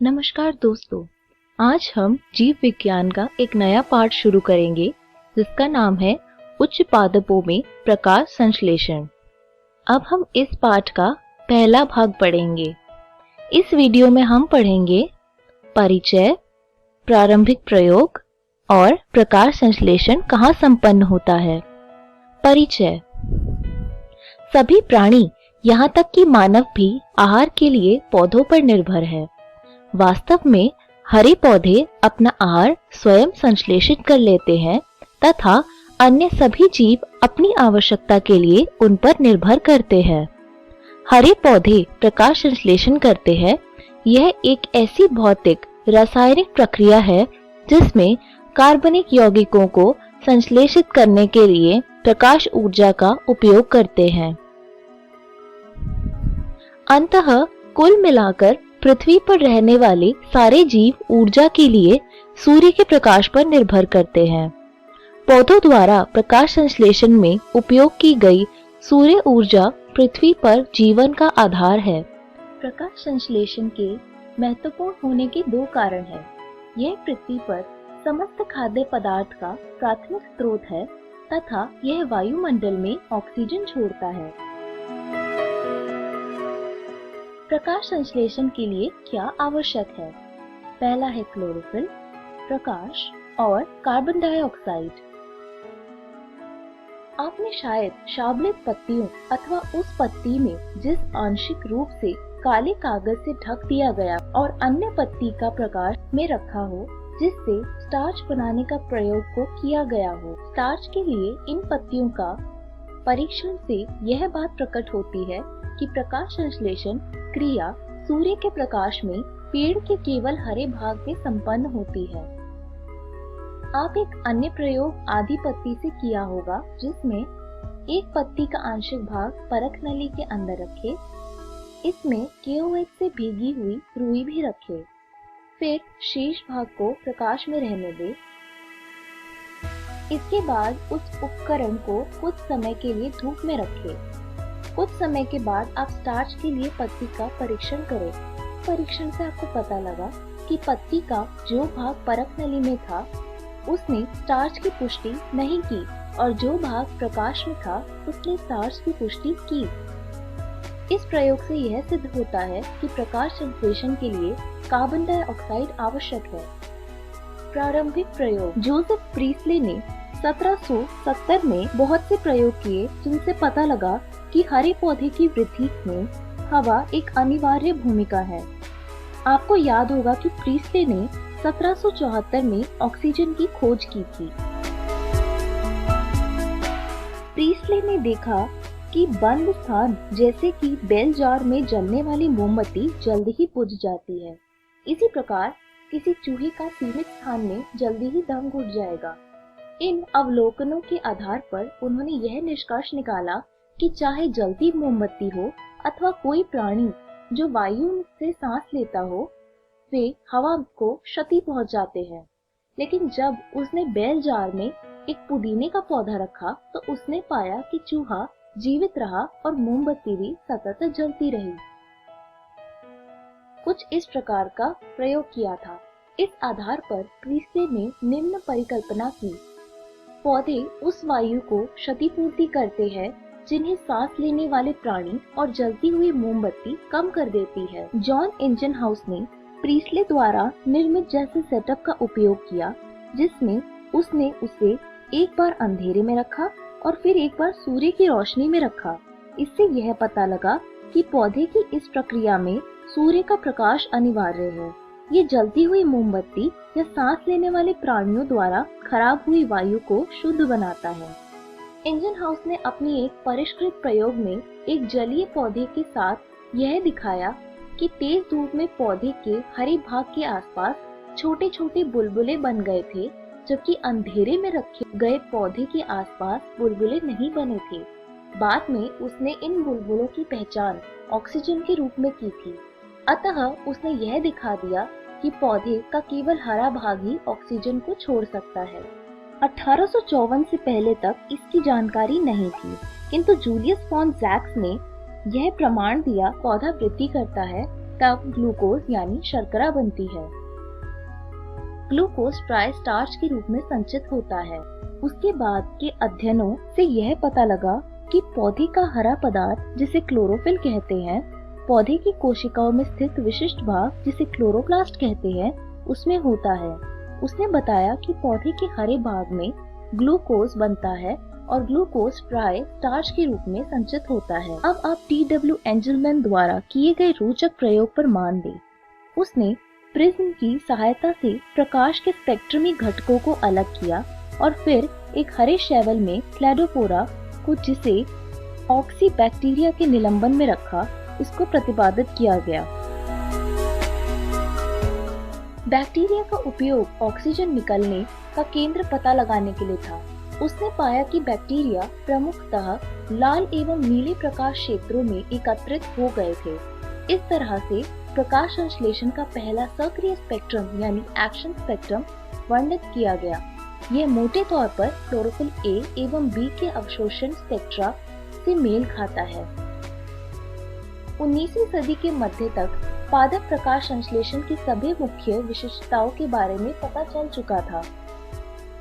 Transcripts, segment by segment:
नमस्कार दोस्तों, आज हम जीव विज्ञान का एक नया पाठ शुरू करेंगे जिसका नाम है उच्च पादपों में प्रकाश संश्लेषण। अब हम इस पाठ का पहला भाग पढ़ेंगे। इस वीडियो में हम पढ़ेंगे परिचय, प्रारंभिक प्रयोग और प्रकाश संश्लेषण कहाँ संपन्न होता है। परिचय। सभी प्राणी, यहाँ तक कि मानव भी आहार के लिए पौधों पर निर्भर है। वास्तव में हरे पौधे अपना आहार स्वयं संश्लेषित कर लेते हैं तथा अन्य सभी जीव अपनी आवश्यकता के लिए उन पर निर्भर करते हैं। हरे पौधे प्रकाश संश्लेषण करते हैं। यह एक ऐसी भौतिक रासायनिक प्रक्रिया है जिसमें कार्बनिक यौगिकों को संश्लेषित करने के लिए प्रकाश ऊर्जा का उपयोग करते हैं। अंततः कुल मिलाकर पृथ्वी पर रहने वाले सारे जीव ऊर्जा के लिए सूर्य के प्रकाश पर निर्भर करते हैं। पौधों द्वारा प्रकाश संश्लेषण में उपयोग की गई सूर्य ऊर्जा पृथ्वी पर जीवन का आधार है। प्रकाश संश्लेषण के महत्वपूर्ण होने के दो कारण हैं। यह पृथ्वी पर समस्त खाद्य पदार्थ का प्राथमिक स्रोत है तथा यह वायुमंडल में ऑक्सीजन छोड़ता है। प्रकाश संश्लेषण के लिए क्या आवश्यक है? पहला है क्लोरोफिल, प्रकाश और कार्बन डाइऑक्साइड। आपने शायद शाबलित पत्तियों अथवा उस पत्ती में जिस आंशिक रूप से काले कागज से ढक दिया गया और अन्य पत्ती का प्रकाश में रखा हो जिससे स्टार्च बनाने का प्रयोग को किया गया हो। स्टार्च के लिए इन पत्तियों का परीक्षण से यह बात प्रकट होती है कि प्रकाश संश्लेषण क्रिया सूर्य के प्रकाश में पेड़ के केवल हरे भाग में संपन्न होती है। आप एक अन्य प्रयोग आधी पत्ती से किया होगा जिसमें एक पत्ती का आंशिक भाग परख नली के अंदर रखे, इसमें KOH से भीगी हुई रुई भी रखे, फिर शेष भाग को प्रकाश में रहने दे। इसके बाद उस उपकरण को कुछ समय के लिए धूप में रखें। कुछ समय के बाद आप स्टार्च के लिए पत्ती का परीक्षण करें। परीक्षण से आपको पता लगा कि पत्ती का जो भाग परख नली में था उसने स्टार्च की पुष्टि नहीं की और जो भाग प्रकाश में था उसने स्टार्च की पुष्टि की। इस प्रयोग से यह सिद्ध होता है कि प्रकाश संश्लेषण के लिए कार्बन डाइऑक्साइड आवश्यक है। प्रारंभिक प्रयोग। जोसेफ प्रीस्ले ने 1770 में बहुत से प्रयोग किए जिनसे पता लगा कि हरे पौधे की वृद्धि में हवा एक अनिवार्य भूमिका है। आपको याद होगा कि प्रीस्ले ने 1774 में ऑक्सीजन की खोज की थी। प्रीस्ले ने देखा कि बंद स्थान जैसे कि बेल जार में जलने वाली मोमबत्ती जल्दी ही बुझ जाती है। इसी प्रकार किसी चूहे का सीमित स्थान में जल्दी ही दम घुट जाएगा। इन अवलोकनों के आधार पर उन्होंने यह निष्कर्ष निकाला कि चाहे जलती मोमबत्ती हो अथवा कोई प्राणी जो वायु से सांस लेता हो, वे हवा को क्षति पहुंचाते हैं। लेकिन जब उसने बेल जार में एक पुदीने का पौधा रखा तो उसने पाया कि चूहा जीवित रहा और मोमबत्ती भी सतत जलती रही। कुछ इस प्रकार का प्रयोग किया था। इस आधार पर प्रीस्ले ने निम्न परिकल्पना की। पौधे उस वायु को क्षतिपूर्ति करते हैं जिन्हें सांस लेने वाले प्राणी और जलती हुई मोमबत्ती कम कर देती है। जॉन इंजनहाउस ने प्रीस्ले द्वारा निर्मित जैसे सेटअप का उपयोग किया जिसमें उसने उसे एक बार अंधेरे में रखा और फिर एक बार सूर्य की रोशनी में रखा। इससे यह पता लगा कि पौधे की इस प्रक्रिया में सूर्य का प्रकाश अनिवार्य है। ये जलती हुई मोमबत्ती या सांस लेने वाले प्राणियों द्वारा खराब हुई वायु को शुद्ध बनाता है। इंजनहाउस ने अपनी एक परिष्कृत प्रयोग में एक जलीय पौधे के साथ यह दिखाया कि तेज धूप में पौधे के हरे भाग के आसपास छोटे छोटे बुलबुले बन गए थे, जबकि अंधेरे में रखे गए पौधे के आसपास बुलबुले नहीं बने थे। बाद में उसने इन बुलबुलों की पहचान ऑक्सीजन के रूप में की थी। अतः उसने यह दिखा दिया कि पौधे का केवल हरा भाग ही ऑक्सीजन को छोड़ सकता है। 1854 से पहले तक इसकी जानकारी नहीं थी, किंतु जूलियस फॉन जैक्स ने यह प्रमाण दिया पौधा वृद्धि करता है तब ग्लूकोज यानी शर्करा बनती है। ग्लूकोज प्राय स्टार्च के रूप में संचित होता है। उसके बाद के अध्ययनों से यह पता लगा कि पौधे का हरा पदार्थ जिसे क्लोरोफिल कहते हैं, पौधे की कोशिकाओं में स्थित विशिष्ट भाग जिसे क्लोरोप्लास्ट कहते हैं, उसमें होता है। उसने बताया कि पौधे के हरे भाग में ग्लूकोज बनता है और ग्लूकोज प्राय स्टार्च के रूप में संचित होता है। अब आप T.W. एंजलमैन द्वारा किए गए रोचक प्रयोग पर मान दें। उसने प्रिज्म की सहायता से प्रकाश के स्पेक्ट्रमी घटकों को अलग किया और फिर एक हरे शैवाल में क्लैडोपोरा को, जिसे ऑक्सी बैक्टीरिया के निलंबन में रखा, इसको प्रतिपादित किया गया। बैक्टीरिया का उपयोग ऑक्सीजन निकलने का केंद्र पता लगाने के लिए था। उसने पाया कि बैक्टीरिया प्रमुखतः लाल एवं नीले प्रकाश क्षेत्रों में एकत्रित हो गए थे। इस तरह से प्रकाश संश्लेषण का पहला सक्रिय स्पेक्ट्रम यानी एक्शन स्पेक्ट्रम वर्णित किया गया। यह मोटे तौर पर क्लोरोफिल ए एवं बी के अवशोषण स्पेक्ट्रा से मेल खाता है। 19वीं सदी के मध्य तक पादप प्रकाश संश्लेषण की सभी मुख्य विशेषताओं के बारे में पता चल चुका था,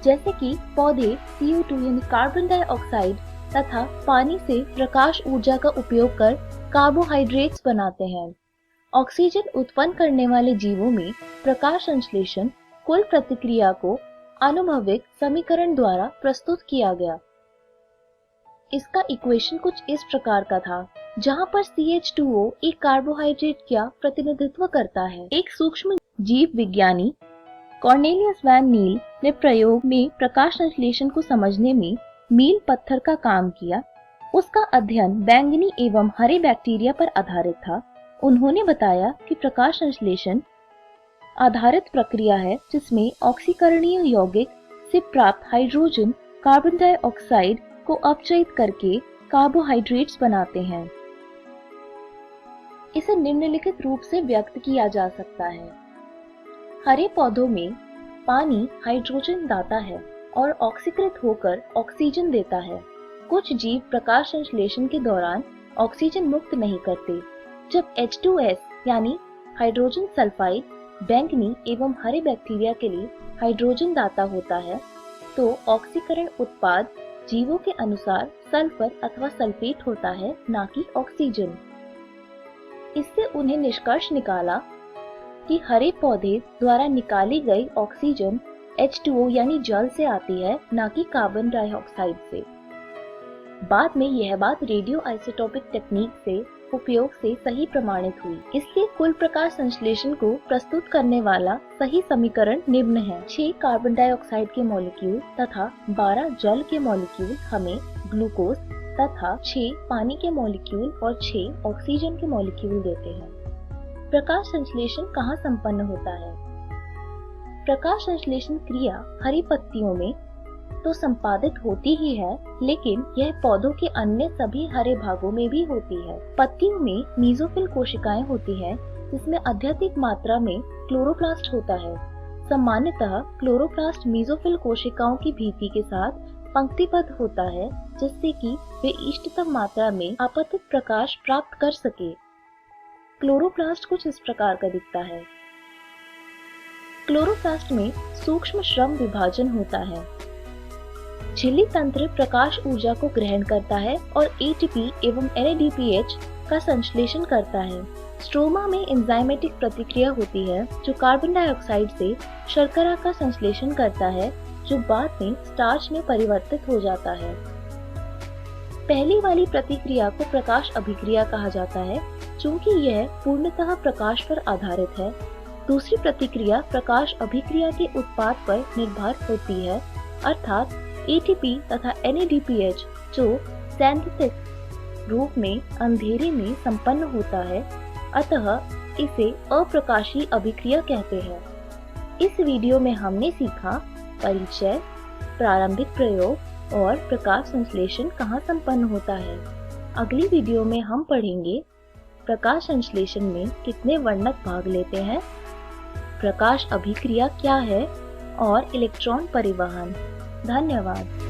जैसे कि पौधे CO2 यानी कार्बन डाइऑक्साइड तथा पानी से प्रकाश ऊर्जा का उपयोग कर कार्बोहाइड्रेट्स बनाते हैं। ऑक्सीजन उत्पन्न करने वाले जीवों में प्रकाश संश्लेषण कुल प्रतिक्रिया को आनुभविक समीकरण द्वारा प्रस्तुत किया गया। इसका इक्वेशन कुछ इस प्रकार का था, जहां पर CH2O एक कार्बोहाइड्रेट का प्रतिनिधित्व करता है। एक सूक्ष्म जीव विज्ञानी कॉर्नेलियस वैन नील ने प्रयोग में प्रकाश संश्लेषण को समझने में मील पत्थर का काम किया। उसका अध्ययन बैंगनी एवं हरे बैक्टीरिया पर आधारित था। उन्होंने बताया कि प्रकाश संश्लेषण आधारित प्रक्रिया है जिसमें ऑक्सीकरणीय यौगिक से प्राप्त हाइड्रोजन कार्बन डाइऑक्साइड को अपचयित करके कार्बोहाइड्रेट्स बनाते हैं। इसे निम्नलिखित रूप से व्यक्त किया जा सकता है। हरे पौधों में पानी हाइड्रोजन दाता है और ऑक्सीकृत होकर ऑक्सीजन देता है। कुछ जीव प्रकाश संश्लेषण के दौरान ऑक्सीजन मुक्त नहीं करते। जब H2S यानी हाइड्रोजन सल्फाइड बैंगनी एवं हरे बैक्टीरिया के लिए हाइड्रोजन दाता होता है, तो ऑक्सीकरण उत्पाद जीवों के अनुसार सल्फर अथवा सल्फेट होता है, ना कि ऑक्सीजन। इससे उन्हें निष्कर्ष निकाला कि हरे पौधे द्वारा निकाली गई ऑक्सीजन H2O यानी जल से आती है, ना कि कार्बन डाइऑक्साइड से। बाद में यह बात रेडियो आइसोटोपिक तकनीक से उपयोग से सही प्रमाणित हुई। इसलिए कुल प्रकाश संश्लेषण को प्रस्तुत करने वाला सही समीकरण निम्न है। 6 कार्बन डाइऑक्साइड के मॉलिक्यूल तथा 12 जल के मॉलिक्यूल हमें ग्लूकोज तथा 6 पानी के मॉलिक्यूल और 6 ऑक्सीजन के मॉलिक्यूल देते हैं। प्रकाश संश्लेषण कहाँ संपन्न होता है? प्रकाश संश्लेषण क्रिया हरी पत्तियों में तो संपादित होती ही है, लेकिन यह पौधों के अन्य सभी हरे भागों में भी होती है। पत्तियों में मीजोफिल कोशिकाएं होती हैं, जिसमें अत्यधिक मात्रा में क्लोरोप्लास्ट होता है। सामान्यतः क्लोरोप्लास्ट मीजोफिल कोशिकाओं की भित्ति के साथ पंक्तिबद्ध होता है, जिससे कि वे इष्टतम मात्रा में आपतित प्रकाश प्राप्त कर सके। क्लोरोप्लास्ट कुछ इस प्रकार का दिखता है। क्लोरोप्लास्ट में सूक्ष्म श्रम विभाजन होता है। झिल्ली तंत्र प्रकाश ऊर्जा को ग्रहण करता है और ATP एवं NADPH का संश्लेषण करता है। स्ट्रोमा में एंजाइमेटिक प्रतिक्रिया होती है, जो कार्बन डाइऑक्साइड से शर्करा का संश्लेषण करता है, जो बाद में स्टार्च में परिवर्तित हो जाता है। पहली वाली प्रतिक्रिया को प्रकाश अभिक्रिया कहा जाता है, चूंकि यह पूर्णतः प्रकाश पर आधारित है। दूसरी प्रतिक्रिया प्रकाश अभिक्रिया के उत्पाद पर निर्भर होती है, अर्थात ATP तथा NADPH, जो सैद्धांतिक रूप में अंधेरे में संपन्न होता है, अतः इसे अप्रकाशीय अभिक्रिया कहते हैं। इस वीडियो में हमने सीखा परिचय, प्रारंभिक प्रयोग और प्रकाश संश्लेषण कहाँ संपन्न होता है। अगली वीडियो में हम पढ़ेंगे प्रकाश संश्लेषण में कितने वर्णक भाग लेते हैं, प्रकाश अभिक्रिया क्या है और इलेक्ट्रॉन परिवहन। धन्यवाद।